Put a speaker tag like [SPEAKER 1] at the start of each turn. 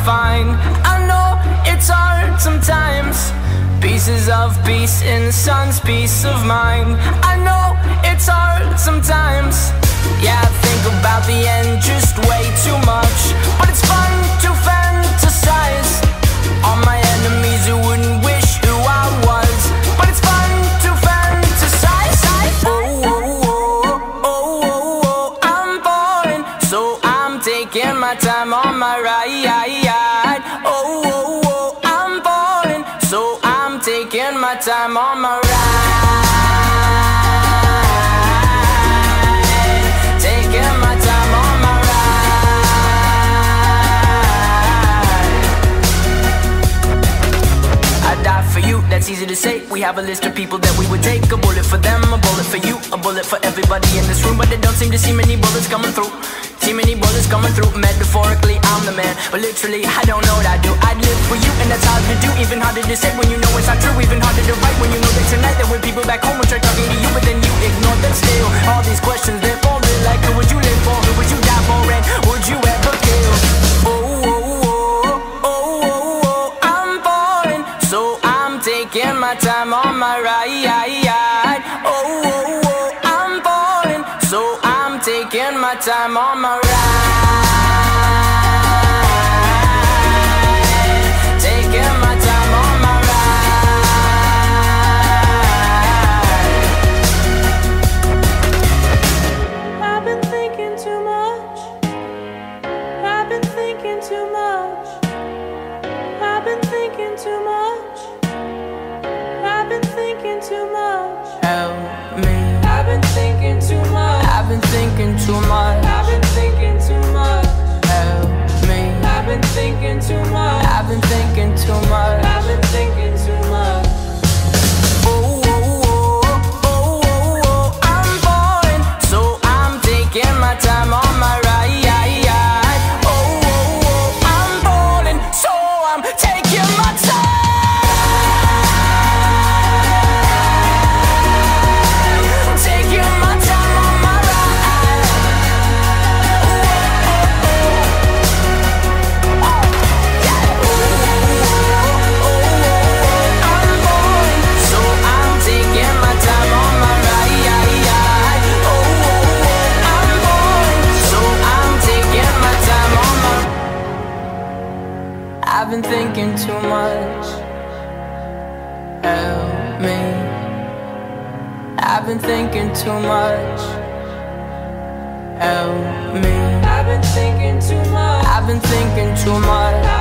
[SPEAKER 1] fine. I know it's hard sometimes. Pieces of peace in the sun's peace of mind. I know it's hard sometimes. Yeah, I think about the end just way too much, but it's fun to fantasize on my enemies who wouldn't wish who I was. But it's fun to fantasize. Oh, oh, oh, oh, oh, oh, I'm falling, so I'm taking my time on my ride. Oh, oh, oh, I'm falling, so I'm taking my time on my ride. Taking my time on my ride. I die for you, that's easy to say. We have a list of people that we would take. A bullet for them, a bullet for you, a bullet for everybody in this room. But they don't seem to see many bullets coming through. See many bullets coming through. Metaphorically, I'm the man, but literally, I don't know what I do. I'd live for you, and that's hard to do. Even harder to say when you know it's not true. Even harder to write when you know that tonight there were people back home who tried talking to you, but then you ignore them still. All these questions, they're falling like, who would you live for? Who would you die for? And would you ever kill? Oh, oh, oh, oh, oh, oh, I'm falling, so I'm taking my time on my ride. Oh, oh, oh, I'm falling, so I'm taking my time on my ride. Taking my time on my ride.
[SPEAKER 2] I've been thinking too much. I've been thinking too much. I've been thinking too much. I've been thinking too much.
[SPEAKER 1] Help me.
[SPEAKER 2] I've been thinking too much.
[SPEAKER 1] I've been thinking too much.
[SPEAKER 2] I've been thinking too much.
[SPEAKER 1] Help me.
[SPEAKER 2] I've been thinking too much.
[SPEAKER 1] I've been thinking too much.
[SPEAKER 2] I've been thinking too much.
[SPEAKER 1] Oh, oh, oh, oh, oh, oh, I'm falling, so I'm taking my time on my ride. Oh, oh, oh, I'm falling, so I'm taking my time. Taking my time on my ride. Oh, oh, oh, oh, yeah. Oh, oh, oh, I'm falling, so I'm taking my time on my ride. Oh, oh, oh, I'm falling, so I'm taking my time on my. I've been thinking too much. Help me. I've been thinking too much. Help me.
[SPEAKER 2] I've been thinking too much.
[SPEAKER 1] I've been thinking too much.